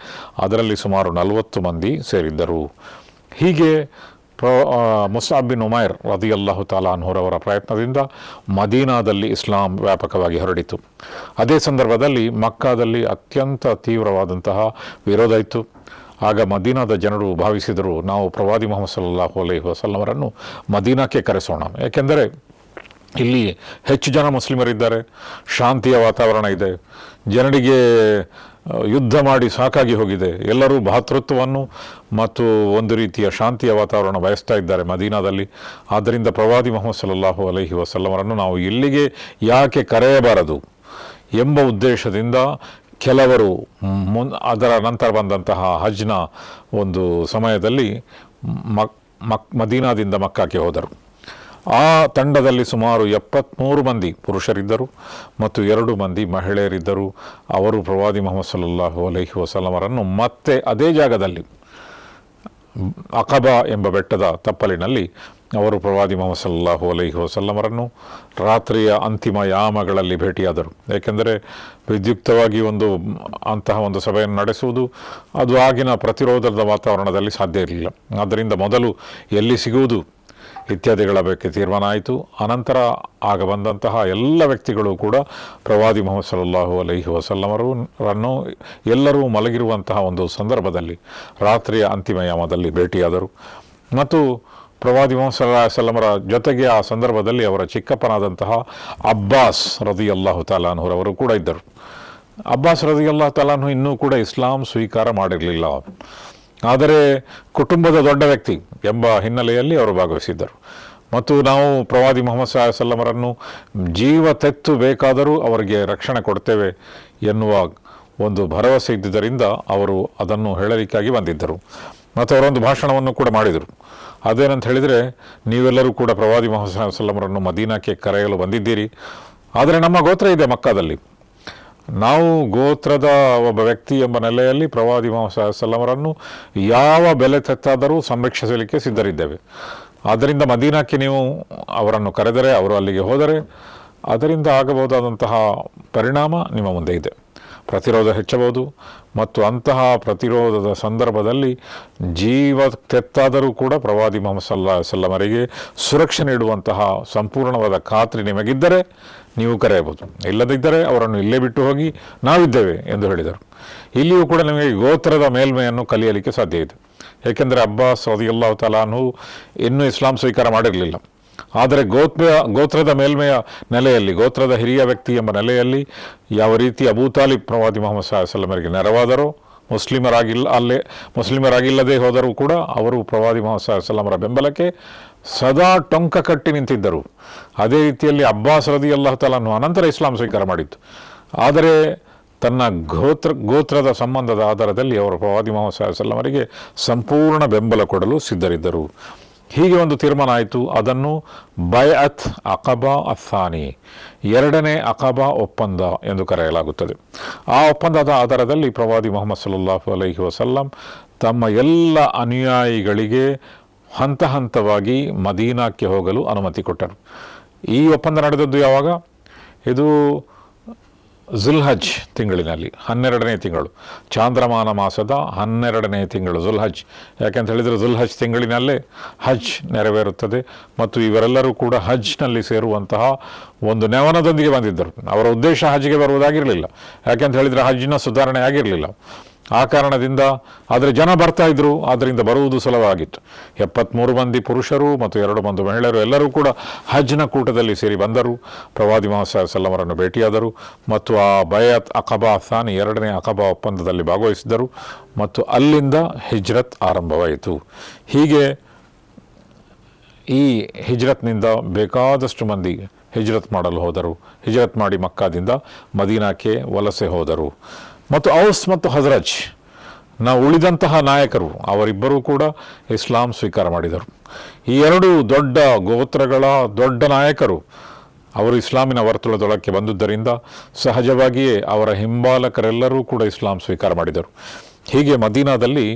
ಅದರಲ್ಲಿ ಸುಮಾರು 40 ಮಂದಿ ಸೇರಿದ್ದರು. ಹೀಗೆ ಮುಸ್ಅಬ್ ಬಿನ್ ಉಮೈರ್ ರದಿಯಲ್ಲಾಹು ತಆಲಾ ಅನ್ಹುರವರ ಪ್ರಯತ್ನದಿಂದ ಮದೀನಾದಲ್ಲಿ ಇಸ್ಲಾಂ ವ್ಯಾಪಕವಾಗಿ ಹರಡಿತು. ಅದೇ ಸಂದರ್ಭದಲ್ಲಿ ಮಕ್ಕಾದಲ್ಲಿ ಅತ್ಯಂತ ತೀವ್ರವಾದಂತಹ ವಿರೋಧ ಇತ್ತು. ಆಗ ಮದೀನಾದ ಜನರು ಭಾವಿಸಿದರು, ನಾವು ಪ್ರವಾದಿ ಮುಹಮ್ಮದ್ ಸಲ್ಲಲ್ಲಾಹು ಅಲೈಹಿ ವಸಲ್ಲಮರನ್ನು ಮದೀನಾಕ್ಕೆ ಕರೆಸೋಣ. ಏಕೆಂದರೆ ಇಲ್ಲಿ ಹೆಚ್ಚು ಜನ ಮುಸ್ಲಿಮರಿದ್ದಾರೆ, ಶಾಂತಿಯ ವಾತಾವರಣ ಇದೆ, ಜನರಿಗೆ ಯುದ್ಧ ಮಾಡಿ ಸಾಕಾಗಿ ಹೋಗಿದೆ, ಎಲ್ಲರೂ ಭಾತೃತ್ವವನ್ನು ಮತ್ತು ಒಂದು ರೀತಿಯ ಶಾಂತಿಯ ವಾತಾವರಣ ಬಯಸ್ತಾ ಇದ್ದಾರೆ ಮದೀನಾದಲ್ಲಿ. ಆದ್ದರಿಂದ ಪ್ರವಾದಿ ಮುಹಮ್ಮದ್ ಸಲ್ಲಲ್ಲಾಹು ಅಲೈಹಿ ವಸಲ್ಲಮರನ್ನು ನಾವು ಇಲ್ಲಿಗೆ ಯಾಕೆ ಕರೆಯಬಾರದು ಎಂಬ ಉದ್ದೇಶದಿಂದ ಕೆಲವರು ಅದರ ನಂತರ ಬಂದಂತಹ ಹಜ್ನ ಒಂದು ಸಮಯದಲ್ಲಿ ಮದೀನಾದಿಂದ ಮಕ್ಕಾಕ್ಕೆ ಹೋದರು. ಆ ತಂಡದಲ್ಲಿ ಸುಮಾರು 73 ಮಂದಿ ಪುರುಷರಿದ್ದರು ಮತ್ತು 2 ಮಂದಿ ಮಹಿಳೆಯರಿದ್ದರು. ಅವರು ಪ್ರವಾದಿ ಮುಹಮ್ಮದ್ ಸಲ್ಲಲ್ಲಾಹು ಅಲೈಹಿ ವಸಲ್ಲಮರನ್ನು ಮತ್ತೆ ಅದೇ ಜಾಗದಲ್ಲಿ ಅಕಬಾ ಎಂಬ ಬೆಟ್ಟದ ತಪ್ಪಲಿನಲ್ಲಿ ಅವರು ಪ್ರವಾದಿ ಮುಹಮ್ಮದ್ ಸಲ್ಲಲ್ಲಾಹು ಅಲೈಹಿ ವಸಲ್ಲಮರನ್ನು ರಾತ್ರಿಯ ಅಂತಿಮ ಯಾಮಗಳಲ್ಲಿ ಭೇಟಿಯಾದರು. ಏಕೆಂದರೆ ವಿದ್ಯುಕ್ತವಾಗಿ ಅಂತಹ ಒಂದು ಸಭೆಯನ್ನು ನಡೆಸುವುದು ಅದು ಆಗಿನ ಪ್ರತಿರೋಧದ ವಾತಾವರಣದಲ್ಲಿ ಸಾಧ್ಯ ಇರಲಿಲ್ಲ. ಆದ್ದರಿಂದ ಮೊದಲು ಎಲ್ಲಿ ಸಿಗುವುದು ಇತ್ಯಾದಿಗಳ ಬಗ್ಗೆ ತೀರ್ಮಾನ ಆಯಿತು. ಅನಂತರ ಆಗ ಬಂದಂತಹ ಎಲ್ಲ ವ್ಯಕ್ತಿಗಳು ಕೂಡ ಪ್ರವಾದಿ ಮುಹಮ್ಮದ್ ಸಲ್ಲಲ್ಲಾಹು ಅಲೈಹಿ ವಸಲ್ಲಮರನ್ನು ಎಲ್ಲರೂ ಮಲಗಿರುವಂತಹ ಒಂದು ಸಂದರ್ಭದಲ್ಲಿ ರಾತ್ರಿಯ ಅಂತಿಮ ಯಾಮದಲ್ಲಿ ಭೇಟಿಯಾದರು. ಮತ್ತು ಪ್ರವಾದಿ ಮುಹಮ್ಮದ್ ಸಲ್ಲಲ್ಲಾಹು ಅಲೈಹಿ ವಸಲ್ಲಮರ ಜೊತೆಗೆ ಆ ಸಂದರ್ಭದಲ್ಲಿ ಅವರ ಚಿಕ್ಕಪ್ಪನಾದಂತಹ ಅಬ್ಬಾಸ್ ರದಿಯಲ್ಲಾಹು ತಆಲಾ ಅನ್ಹುರವರು ಕೂಡ ಇದ್ದರು. ಅಬ್ಬಾಸ್ ರದಿಯಲ್ಲಾಹು ತಆಲಾ ಅನ್ಹು ಇನ್ನೂ ಕೂಡ ಇಸ್ಲಾಂ ಸ್ವೀಕಾರ ಮಾಡಿರಲಿಲ್ಲ, ಆದರೆ ಕುಟುಂಬದ ದೊಡ್ಡ ವ್ಯಕ್ತಿ ಎಂಬ ಹಿನ್ನೆಲೆಯಲ್ಲಿ ಅವರು ಭಾಗವಹಿಸಿದ್ದರು. ಮತ್ತು ನಾವು ಪ್ರವಾದಿ ಮುಹಮ್ಮದ್ ಸಲ್ಲಲ್ಲಾಹು ಅಲೈಹಿ ವಸಲ್ಲಮರನ್ನು ಜೀವ ತೆತ್ತು ಬೇಕಾದರೂ ಅವರಿಗೆ ರಕ್ಷಣೆ ಕೊಡ್ತೇವೆ ಎನ್ನುವ ಒಂದು ಭರವಸೆ ಇದ್ದುದರಿಂದ ಅವರು ಅದನ್ನು ಹೇಳಲಿಕ್ಕಾಗಿ ಬಂದಿದ್ದರು. ಮತ್ತು ಅವರೊಂದು ಭಾಷಣವನ್ನು ಕೂಡ ಮಾಡಿದರು. ಅದೇನಂತ ಹೇಳಿದರೆ, ನೀವೆಲ್ಲರೂ ಕೂಡ ಪ್ರವಾದಿ ಮುಹಮ್ಮದ್ ಸಲ್ಲಲ್ಲಾಹು ಅಲೈಹಿ ವಸಲ್ಲಮರನ್ನು ಮದೀನಾಕ್ಕೆ ಕರೆಯಲು ಬಂದಿದ್ದೀರಿ, ಆದರೆ ನಮ್ಮ ಗೋತ್ರ ಇದೆ ಮಕ್ಕಾದಲ್ಲಿ, ನಾವು ಗೋತ್ರದ ಒಬ್ಬ ವ್ಯಕ್ತಿ ಎಂಬ ನೆಲೆಯಲ್ಲಿ ಪ್ರವಾದಿ ಮುಹಮ್ಮದ್ ಸಲ್ಲಲ್ಲಾಹು ಅಲೈಹಿ ವಸಲ್ಲಮರನ್ನು ಯಾವ ಬೆಲೆ ತೆತ್ತಾದರೂ ಸಂರಕ್ಷಿಸಲಿಕ್ಕೆ ಸಿದ್ಧರಿದ್ದೇವೆ. ಆದ್ದರಿಂದ ಮದೀನಾಕ್ಕೆ ನೀವು ಅವರನ್ನು ಕರೆದರೆ, ಅವರು ಅಲ್ಲಿಗೆ ಹೋದರೆ ಅದರಿಂದ ಆಗಬಹುದಾದಂತಹ ಪರಿಣಾಮ ನಿಮ್ಮ ಮುಂದೆ ಇದೆ. ಪ್ರತಿರೋಧ ಹೆಚ್ಚಬಹುದು. ಮತ್ತು ಅಂತಹ ಪ್ರತಿರೋಧದ ಸಂದರ್ಭದಲ್ಲಿ ಜೀವ ತೆತ್ತಾದರೂ ಕೂಡ ಪ್ರವಾದಿ ಮೊಹಮ್ಮದ್ ಸಲ್ಲಲ್ಲಾಹು ಅಲೈಹಿ ವಸಲ್ಲಮರಿಗೆ ಸುರಕ್ಷೆ ನೀಡುವಂತಹ ಸಂಪೂರ್ಣವಾದ ಖಾತ್ರಿ ನಿಮಗಿದ್ದರೆ ನೀವು ಕರೆಯಬಹುದು, ಇಲ್ಲದಿದ್ದರೆ ಅವರನ್ನು ಇಲ್ಲೇ ಬಿಟ್ಟು ಹೋಗಿ ನಾವಿದ್ದೇವೆ ಎಂದು ಹೇಳಿದರು. ಇಲ್ಲಿಯೂ ಕೂಡ ನಿಮಗೆ ಗೋತ್ರದ ಮೇಲ್ಮೆಯನ್ನು ಕಲಿಯಲಿಕ್ಕೆ ಸಾಧ್ಯ ಇದೆ. ಏಕೆಂದರೆ ಅಬ್ಬಾಸ್ ರದಿಯಲ್ಲಾಹು ತಆಲಾ ಅನ್ಹು ಇನ್ನೂ ಇಸ್ಲಾಂ ಸ್ವೀಕಾರ ಮಾಡಿರಲಿಲ್ಲ. ಆದರೆ ಗೋತ್ರದ ಮೇಲ್ಮೆಯ ನೆಲೆಯಲ್ಲಿ, ಗೋತ್ರದ ಹಿರಿಯ ವ್ಯಕ್ತಿ ಎಂಬ ನೆಲೆಯಲ್ಲಿ ಯಾವ ರೀತಿ ಅಬೂ ತಾಲಿಬ್ ಪ್ರವಾದಿ ಮೊಹಮ್ಮದ್ ಸಲ್ಲಲ್ಲಾಹು ಅಲೈಹಿ ವಸಲ್ಲಮರಿಗೆ ನೆರವಾದರೋ, ಮುಸ್ಲಿಮರಾಗಿಲ್ಲದೆ ಹೋದರೂ ಕೂಡ ಅವರು ಪ್ರವಾದಿ ಮೊಹಮ್ಮದ್ ಸಲ್ಲಲ್ಲಾಹು ಅಲೈಹಿ ವಸಲ್ಲಮರ ಬೆಂಬಲಕ್ಕೆ ಸದಾ ಟೊಂಕ ಕಟ್ಟಿ ನಿಂತಿದ್ದರು. ಅದೇ ರೀತಿಯಲ್ಲಿ ಅಬ್ಬಾಸ್ ರದಿಯಲ್ಲಾಹು ತಆಲಾ ಅನ್ಹು ಅನಂತರ ಇಸ್ಲಾಂ ಸ್ವೀಕಾರ ಮಾಡಿದ್ದು. ಆದರೆ ತನ್ನ ಗೋತ್ರದ ಸಂಬಂಧದ ಆಧಾರದಲ್ಲಿ ಅವರು ಪ್ರವಾದಿ ಮೊಹಮ್ಮದ್ ಸಲ್ಲಲ್ಲಾಹು ಅಲೈಹಿ ವಸಲ್ಲಮರಿಗೆ ಸಂಪೂರ್ಣ ಬೆಂಬಲ ಕೊಡಲು ಸಿದ್ಧರಿದ್ದರು. ಹೀಗೆ ಒಂದು ತೀರ್ಮಾನ ಆಯಿತು. ಅದನ್ನು ಬೈಅತ್ ಅಕಬಾ ಅಥಾನಿ, ಎರಡನೇ ಅಕಬಾ ಒಪ್ಪಂದ ಎಂದು ಕರೆಯಲಾಗುತ್ತದೆ. ಆ ಒಪ್ಪಂದದ ಆಧಾರದಲ್ಲಿ ಪ್ರವಾದಿ ಮೊಹಮ್ಮದ್ ಸಲ್ಲಲ್ಲಾಹು ಅಲೈಹಿ ವಸಲ್ಲಂ ತಮ್ಮ ಎಲ್ಲ ಅನುಯಾಯಿಗಳಿಗೆ ಹಂತ ಹಂತವಾಗಿ ಮದೀನಾಕ್ಕೆ ಹೋಗಲು ಅನುಮತಿ ಕೊಟ್ಟರು. ಈ ಒಪ್ಪಂದ ನಡೆದದ್ದು ಯಾವಾಗ? ಇದು ಜುಲ್ಹಜ್ ತಿಂಗಳಿನಲ್ಲಿ 12ನೇ ತಿಂಗಳು, ಚಾಂದ್ರಮಾನ ಮಾಸದ 12ನೇ ತಿಂಗಳು ಜುಲ್ಹಜ್. ಯಾಕೆಂತ ಹೇಳಿದರೆ ಜುಲ್ಹಜ್ ತಿಂಗಳಿನಲ್ಲೇ ಹಜ್ ನೆರವೇರುತ್ತದೆ. ಮತ್ತು ಇವರೆಲ್ಲರೂ ಕೂಡ ಹಜ್ನಲ್ಲಿ ಸೇರುವಂತಹ ಒಂದು ನೆವನದೊಂದಿಗೆ ಬಂದಿದ್ದರು. ಅವರ ಉದ್ದೇಶ ಹಜ್ಗೆ ಬರುವುದಾಗಿರಲಿಲ್ಲ. ಯಾಕೆಂತ ಹೇಳಿದರೆ ಹಜ್ನ ಸುಧಾರಣೆ ಆಗಿರಲಿಲ್ಲ. ಆ ಕಾರಣದಿಂದ, ಆದರೆ ಜನ ಬರ್ತಾ ಇದ್ರು, ಆದ್ದರಿಂದ ಬರುವುದು ಸುಲಭವಾಗಿತ್ತು. 73 ಮಂದಿ ಪುರುಷರು ಮತ್ತು 2 ಮಂದಿ ಮಹಿಳೆಯರು ಎಲ್ಲರೂ ಕೂಡ ಹಜ್ನ ಕೂಟದಲ್ಲಿ ಸೇರಿ ಬಂದರು. ಪ್ರವಾದಿ ಮೊಹಮ್ಮದ್ ಸಲ್ಲಲ್ಲಾಹು ಅಲೈಹಿ ವಸಲ್ಲಮರನ್ನು ಭೇಟಿಯಾದರು ಮತ್ತು ಆ ಬೈಅತ್ ಅಕಬಾ ಥಾನಿ, ಎರಡನೇ ಅಕಬಾ ಒಪ್ಪಂದದಲ್ಲಿ ಭಾಗವಹಿಸಿದರು. ಮತ್ತು ಅಲ್ಲಿಂದ ಹಿಜ್ರತ್ ಆರಂಭವಾಯಿತು. ಹೀಗೆ ಈ ಹಿಜ್ರತ್ನಿಂದ ಬೇಕಾದಷ್ಟು ಮಂದಿ ಹಿಜ್ರತ್ ಮಾಡಲು ಹೋದರು. ಹಿಜ್ರತ್ ಮಾಡಿ ಮಕ್ಕಾದಿಂದ ಮದೀನಾಕ್ಕೆ ವಲಸೆ ಹೋದರು. ಮತ್ತು ಔಸ್ ಮತ್ತು ಹಜ್ರಜ್ ಉಳಿದಂತಹ ನಾಯಕರು, ಅವರಿಬ್ಬರೂ ಕೂಡ ಇಸ್ಲಾಂ ಸ್ವೀಕಾರ ಮಾಡಿದರು. ಈ ಎರಡು ದೊಡ್ಡ ಗೋತ್ರಗಳ ದೊಡ್ಡ ನಾಯಕರು ಅವರು ಇಸ್ಲಾಮಿನ ವರ್ತುಳದೊಳಕ್ಕೆ ಬಂದುದರಿಂದ ಸಹಜವಾಗಿಯೇ ಅವರ ಹಿಂಬಾಲಕರೆಲ್ಲರೂ ಕೂಡ ಇಸ್ಲಾಂ ಸ್ವೀಕಾರ ಮಾಡಿದರು. ಹೀಗೆ ಮದೀನಾದಲ್ಲಿ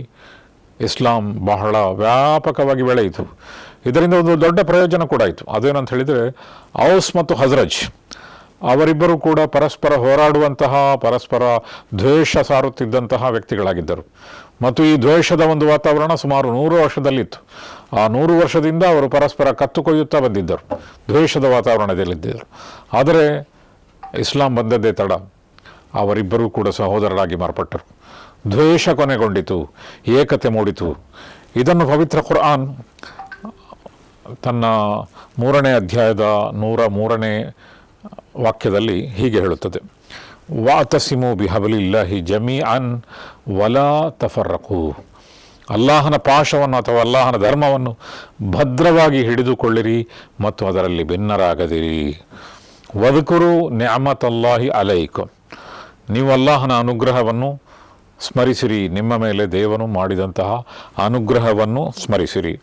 ಇಸ್ಲಾಂ ಬಹಳ ವ್ಯಾಪಕವಾಗಿ ಬೆಳೆಯಿತು. ಇದರಿಂದ ಒಂದು ದೊಡ್ಡ ಪ್ರಯೋಜನ ಕೂಡ ಆಯಿತು. ಅದೇನಂತ ಹೇಳಿದರೆ, ಔಸ್ ಮತ್ತು ಹಜ್ರಜ್ ಅವರಿಬ್ಬರು ಕೂಡ ಪರಸ್ಪರ ಹೋರಾಡುವಂತಹ, ಪರಸ್ಪರ ದ್ವೇಷ ಸಾರುತ್ತಿದ್ದಂತಹ ವ್ಯಕ್ತಿಗಳಾಗಿದ್ದರು. ಮತ್ತು ಈ ದ್ವೇಷದ ಒಂದು ವಾತಾವರಣ ಸುಮಾರು 100 ವರ್ಷದಲ್ಲಿತ್ತು. ಆ 100 ವರ್ಷದಿಂದ ಅವರು ಪರಸ್ಪರ ಕತ್ತು ಕೊಯ್ಯುತ್ತಾ ಬಂದಿದ್ದರು, ದ್ವೇಷದ ವಾತಾವರಣದಲ್ಲಿದ್ದರು. ಆದರೆ ಇಸ್ಲಾಂ ಬಂದದ್ದೇ ತಡ, ಅವರಿಬ್ಬರೂ ಕೂಡ ಸಹೋದರರಾಗಿ ಮಾರ್ಪಟ್ಟರು. ದ್ವೇಷ ಕೊನೆಗೊಂಡಿತು, ಏಕತೆ ಮೂಡಿತು. ಇದನ್ನು ಪವಿತ್ರ ಕುರ್ಆನ್ ತನ್ನ 3ನೇ ಅಧ್ಯಾಯದ 103ನೇ ವಾಕ್ಯದಲ್ಲಿ ಹೀಗೆ ಹೇಳುತ್ತದೆ: ವಾತಸಿಮು ಬಿಹಬಲಿಲ್ಲಾಹಿ ಜಮೀಅನ್ ವಲಾ ತಫರ್ರಕು. ಅಲ್ಲಾಹನ ಪಾಶವನ್ನು ಅಥವಾ ಅಲ್ಲಾಹನ ಧರ್ಮವನ್ನು ಭದ್ರವಾಗಿ ಹಿಡಿದುಕೊಳ್ಳಿರಿ ಮತ್ತು ಅದರಲ್ಲಿ ಭಿನ್ನರಾಗದಿರಿ. ವದ್ಕುರು ನಿಅಮತಲ್ಲಾಹಿ ಅಲೈಕುಮ್. ನೀವು ಅಲ್ಲಾಹನ ಅನುಗ್ರಹವನ್ನು ಸ್ಮರಿಸಿರಿ, ನಿಮ್ಮ ಮೇಲೆ ದೇವನು ಮಾಡಿದಂತಹ ಅನುಗ್ರಹವನ್ನು ಸ್ಮರಿಸಿರಿ.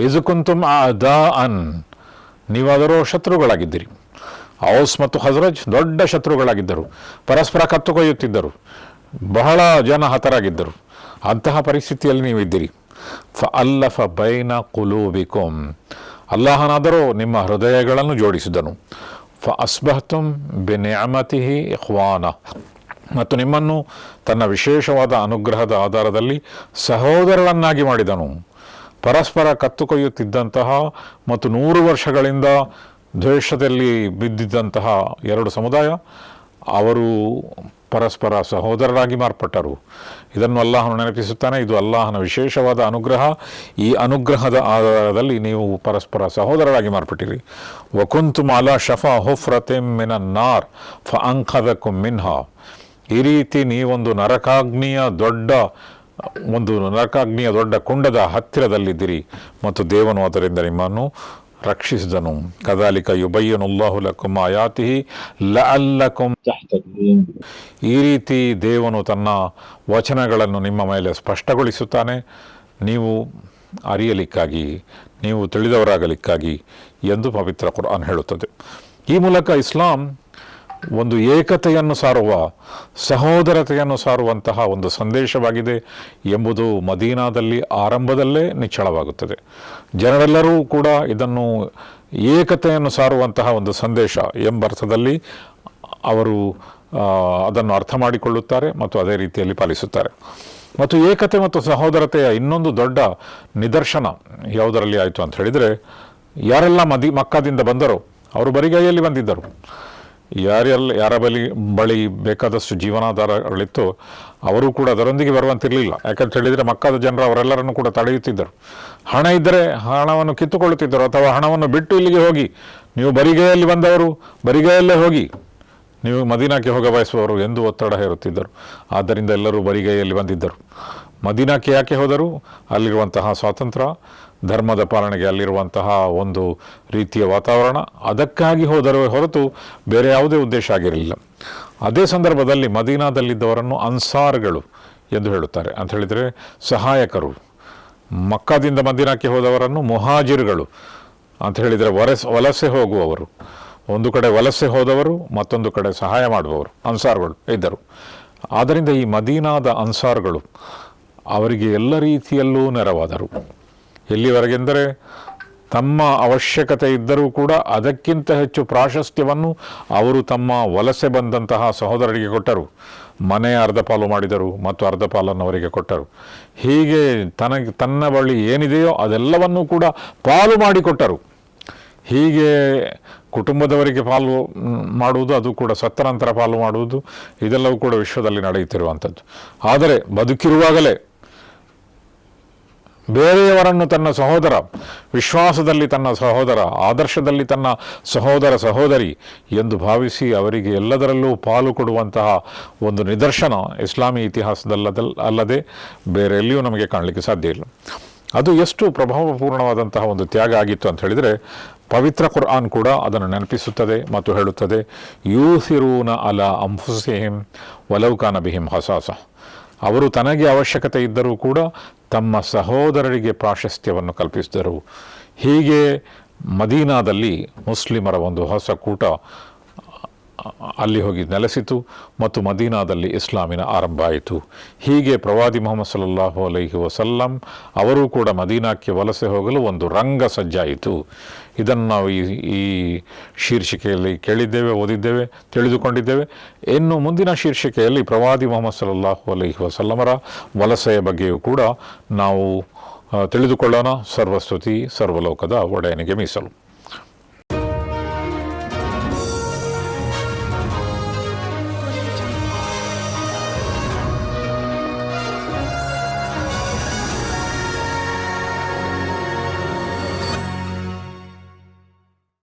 ಇಜ್ ಕುಂತುಮ್ ಅದಾಅನ್, ನೀವಾದರೂ ಶತ್ರುಗಳಾಗಿದ್ದಿರಿ. ಔಸ್ ಮತ್ತು ಹಜ್ರಜ್ ದೊಡ್ಡ ಶತ್ರುಗಳಾಗಿದ್ದರು, ಪರಸ್ಪರ ಕತ್ತು ಕೊಯ್ಯುತ್ತಿದ್ದರು, ಬಹಳ ಜನ ಹತರಾಗಿದ್ದರು. ಅಂತಹ ಪರಿಸ್ಥಿತಿಯಲ್ಲಿ ನೀವಿದ್ದೀರಿ. ಫಅಲ್ಲಫ ಬೈನ ಕುಲೂಬಿಕುಮ್, ಅಲ್ಲಾಹನಾದರೂ ನಿಮ್ಮ ಹೃದಯಗಳನ್ನು ಜೋಡಿಸಿದನು. ಫಅಸ್ಬಹ್ತುಮ್ ಬಿನಿಅಮತಿಹಿ ಇಖ್ವಾನ, ಮತ್ತು ನಿಮ್ಮನ್ನು ತನ್ನ ವಿಶೇಷವಾದ ಅನುಗ್ರಹದ ಆಧಾರದಲ್ಲಿ ಸಹೋದರರನ್ನಾಗಿ ಮಾಡಿದನು. ಪರಸ್ಪರ ಕತ್ತು ಕೊಯ್ಯುತ್ತಿದ್ದಂತಹ ಮತ್ತು 100 ವರ್ಷಗಳಿಂದ ದ್ವೇಷದಲ್ಲಿ ಬಿದ್ದಿದ್ದಂತಹ 2 ಸಮುದಾಯ, ಅವರು ಪರಸ್ಪರ ಸಹೋದರರಾಗಿ ಮಾರ್ಪಟ್ಟರು. ಇದನ್ನು ಅಲ್ಲಾಹನು ನೆನಪಿಸುತ್ತಾನೆ. ಇದು ಅಲ್ಲಾಹನ ವಿಶೇಷವಾದ ಅನುಗ್ರಹ. ಈ ಅನುಗ್ರಹದ ಆಧಾರದಲ್ಲಿ ನೀವು ಪರಸ್ಪರ ಸಹೋದರರಾಗಿ ಮಾರ್ಪಟ್ಟಿರಿ. ವಕುಂತುಮ್ ಅಲಾ ಶಫಾ ಹುಫ್ರತಿಮ್ ಮಿನನ್ ನಾರ್ ಫಅಂಖದಕುಮ್ ಮಿನ್ಹಾ. ಈ ರೀತಿ ನೀವೊಂದು ನರಕಾಗ್ನಿಯ ದೊಡ್ಡ ಕುಂಡದ ಹತ್ತಿರದಲ್ಲಿದ್ದಿರಿ ಮತ್ತು ದೇವನು ಅದರಿಂದ ನಿಮ್ಮನ್ನು ರಕ್ಷಿಸಿದನು. ಕದಾಲಿಕ ಯುಬಯ್ಯನುಲ್ಲಾಹು ಲಕುಮ್ ಆಯಾತಿಹಿ ಲಅಲ್ಲಕುಮ್ ತಹ್ತದೂನ್. ಈ ರೀತಿ ದೇವನು ತನ್ನ ವಚನಗಳನ್ನು ನಿಮ್ಮ ಮೇಲೆ ಸ್ಪಷ್ಟಗೊಳಿಸುತ್ತಾನೆ, ನೀವು ಅರಿಯಲಿಕ್ಕಾಗಿ, ನೀವು ತಿಳಿದವರಾಗಲಿಕ್ಕಾಗಿ ಎಂದು ಪವಿತ್ರ ಕುರ್ಆನ್ ಹೇಳುತ್ತದೆ. ಈ ಮೂಲಕ ಇಸ್ಲಾಂ ಒಂದು ಏಕತೆಯನ್ನು ಸಾರುವ, ಸಹೋದರತೆಯನ್ನು ಸಾರುವಂತಹ ಒಂದು ಸಂದೇಶವಾಗಿದೆ ಎಂಬುದು ಮದೀನಾದಲ್ಲಿ ಆರಂಭದಲ್ಲೇ ನಿಚ್ಚಳವಾಗುತ್ತದೆ. ಜನರೆಲ್ಲರೂ ಕೂಡ ಇದನ್ನು ಏಕತೆಯನ್ನು ಸಾರುವಂತಹ ಒಂದು ಸಂದೇಶ ಎಂಬರ್ಥದಲ್ಲಿ ಅವರು ಅದನ್ನು ಅರ್ಥ ಮಾಡಿಕೊಳ್ಳುತ್ತಾರೆ ಮತ್ತು ಅದೇ ರೀತಿಯಲ್ಲಿ ಪಾಲಿಸುತ್ತಾರೆ. ಮತ್ತು ಏಕತೆ ಮತ್ತು ಸಹೋದರತೆಯ ಇನ್ನೊಂದು ದೊಡ್ಡ ನಿದರ್ಶನ ಯಾವುದರಲ್ಲಿ ಆಯಿತು ಅಂತ ಹೇಳಿದರೆ, ಯಾರೆಲ್ಲ ಮಕ್ಕಾದಿಂದ ಬಂದರೋ ಅವರು ಬರಿಗೈಯಲ್ಲಿ ಬಂದಿದ್ದರು. ಯಾರ ಬಳಿ ಬೇಕಾದಷ್ಟು ಜೀವನಾಧಾರಗಳಿತ್ತು ಅವರು ಕೂಡ ಅದರೊಂದಿಗೆ ಬರುವಂತಿರಲಿಲ್ಲ. ಯಾಕಂತ ಹೇಳಿದರೆ ಮಕ್ಕಾದ ಜನರು ಅವರೆಲ್ಲರನ್ನು ಕೂಡ ತಡೆಯುತ್ತಿದ್ದರು. ಹಣ ಇದ್ದರೆ ಹಣವನ್ನು ಕಿತ್ತುಕೊಳ್ಳುತ್ತಿದ್ದರು, ಅಥವಾ ಹಣವನ್ನು ಬಿಟ್ಟು ಇಲ್ಲಿಗೆ ಹೋಗಿ, ನೀವು ಬರಿಗೈಯಲ್ಲಿ ಬಂದವರು ಬರಿಗೈಯಲ್ಲೇ ಹೋಗಿ, ನೀವು ಮದೀನಾಕ್ಕೆ ಹೋಗ ಬಯಸುವವರು ಎಂದು ಒತ್ತಡ ಹೇರುತ್ತಿದ್ದರು. ಆದ್ದರಿಂದ ಎಲ್ಲರೂ ಬರಿಗೈಯಲ್ಲಿ ಬಂದಿದ್ದರು. ಮದೀನಾಕ್ಕೆ ಯಾಕೆ ಹೋದರು? ಅಲ್ಲಿರುವಂತಹ ಸ್ವಾತಂತ್ರ್ಯ, ಧರ್ಮದ ಪಾಲನೆಗೆ ಅಲ್ಲಿರುವಂತಹ ಒಂದು ರೀತಿಯ ವಾತಾವರಣ, ಅದಕ್ಕಾಗಿ ಹೋದರೆ ಹೊರತು ಬೇರೆ ಯಾವುದೇ ಉದ್ದೇಶ ಆಗಿರಲಿಲ್ಲ. ಅದೇ ಸಂದರ್ಭದಲ್ಲಿ ಮದೀನಾದಲ್ಲಿದ್ದವರನ್ನು ಅನ್ಸಾರ್ಗಳು ಎಂದು ಹೇಳುತ್ತಾರೆ. ಅಂತ ಹೇಳಿದರೆ ಸಹಾಯಕರು. ಮಕ್ಕಾದಿಂದ ಮದೀನಾಕ್ಕೆ ಹೋದವರನ್ನು ಮುಹಾಜಿರ್ಗಳು ಅಂತ ಹೇಳಿದರೆ ವಲಸೆ ಹೋಗುವವರು. ಒಂದು ಕಡೆ ವಲಸೆ ಹೋದವರು, ಮತ್ತೊಂದು ಕಡೆ ಸಹಾಯ ಮಾಡುವವರು ಅನ್ಸಾರ್ಗಳು ಇದ್ದರು. ಆದ್ದರಿಂದ ಈ ಮದೀನಾದ ಅನ್ಸಾರ್ಗಳು ಅವರಿಗೆ ಎಲ್ಲ ರೀತಿಯಲ್ಲೂ ನೆರವಾದರು. ಎಲ್ಲಿವರೆಗೆಂದರೆ ತಮ್ಮ ಅವಶ್ಯಕತೆ ಇದ್ದರೂ ಕೂಡ ಅದಕ್ಕಿಂತ ಹೆಚ್ಚು ಪ್ರಾಶಸ್ತ್ಯವನ್ನು ಅವರು ತಮ್ಮ ವಲಸೆ ಬಂದಂತಹ ಸಹೋದರರಿಗೆ ಕೊಟ್ಟರು. ಮನೆಯ ಅರ್ಧ ಪಾಲು ಮಾಡಿದರು ಮತ್ತು ಅರ್ಧ ಪಾಲನ್ನು ಅವರಿಗೆ ಕೊಟ್ಟರು. ಹೀಗೆ ತನ್ನ ಬಳಿ ಏನಿದೆಯೋ ಅದೆಲ್ಲವನ್ನೂ ಕೂಡ ಪಾಲು ಮಾಡಿಕೊಟ್ಟರು. ಹೀಗೆ ಕುಟುಂಬದವರಿಗೆ ಪಾಲು ಮಾಡುವುದು, ಅದು ಕೂಡ ಸತ್ತ ನಂತರ ಪಾಲು ಮಾಡುವುದು, ಇದೆಲ್ಲವೂ ಕೂಡ ವಿಶ್ವದಲ್ಲಿ ನಡೆಯುತ್ತಿರುವಂಥದ್ದು. ಆದರೆ ಬದುಕಿರುವಾಗಲೇ ಬೇರೆಯವರನ್ನು ತನ್ನ ಸಹೋದರ, ವಿಶ್ವಾಸದಲ್ಲಿ ತನ್ನ ಸಹೋದರ, ಆದರ್ಶದಲ್ಲಿ ತನ್ನ ಸಹೋದರ ಸಹೋದರಿ ಎಂದು ಭಾವಿಸಿ ಅವರಿಗೆ ಎಲ್ಲದರಲ್ಲೂ ಪಾಲು ಕೊಡುವಂತಹ ಒಂದು ನಿದರ್ಶನ ಇಸ್ಲಾಮಿ ಇತಿಹಾಸದಲ್ಲದೆ ಬೇರೆ ಎಲ್ಲಿಯೂ ನಮಗೆ ಕಾಣಲಿಕ್ಕೆ ಸಾಧ್ಯ ಇಲ್ಲ. ಅದು ಎಷ್ಟು ಪ್ರಭಾವಪೂರ್ಣವಾದಂತಹ ಒಂದು ತ್ಯಾಗ ಆಗಿತ್ತು ಅಂತ ಹೇಳಿದರೆ, ಪವಿತ್ರ ಕುರ್ಆನ್ ಕೂಡ ಅದನ್ನು ನೆನಪಿಸುತ್ತದೆ ಮತ್ತು ಹೇಳುತ್ತದೆ, ಯೂಸಿರೂನ ಅಲ ಅಂಫುಸಿಹಿಂ ವಲೌ ಕಾನ ಬಿಹಿಂ ಹಸಾಸ. ಅವರು ತನಗೆ ಅವಶ್ಯಕತೆ ಇದ್ದರೂ ಕೂಡ ತಮ್ಮ ಸಹೋದರರಿಗೆ ಪ್ರಾಶಸ್ತ್ಯವನ್ನು ಕಲ್ಪಿಸಿದರು. ಹೀಗೆ ಮದೀನಾದಲ್ಲಿ ಮುಸ್ಲಿಮರ ಒಂದು ಹೊಸ ಕೂಟ ಅಲ್ಲಿ ಹೋಗಿ ನೆಲೆಸಿತು ಮತ್ತು ಮದೀನಾದಲ್ಲಿ ಇಸ್ಲಾಮಿನ ಆರಂಭ ಆಯಿತು. ಹೀಗೆ ಪ್ರವಾದಿ ಮುಹಮ್ಮದ್ ಸಲ್ಲಲ್ಲಾಹು ಅಲೈಹಿ ವಸಲ್ಲಂ ಅವರೂ ಕೂಡ ಮದೀನಾಕ್ಕೆ ವಲಸೆ ಹೋಗಲು ಒಂದು ರಂಗ ಸಜ್ಜಾಯಿತು. ಇದನ್ನು ನಾವು ಈ ಶೀರ್ಷಿಕೆಯಲ್ಲಿ ಕೇಳಿದ್ದೇವೆ, ಓದಿದ್ದೇವೆ, ತಿಳಿದುಕೊಂಡಿದ್ದೇವೆ. ಇನ್ನು ಮುಂದಿನ ಶೀರ್ಷಿಕೆಯಲ್ಲಿ ಪ್ರವಾದಿ ಮುಹಮ್ಮದ್ ಸಲ್ಲಲ್ಲಾಹು ಅಲೈಹಿ ವಸಲ್ಲಮರ ವಲಸೆಯ ಬಗ್ಗೆಯೂ ಕೂಡ ನಾವು ತಿಳಿದುಕೊಳ್ಳೋಣ. ಸರ್ವಸ್ತುತಿ ಸರ್ವಲೋಕದ ಒಡೆಯನಿಗೆ ಮೀಸಲು.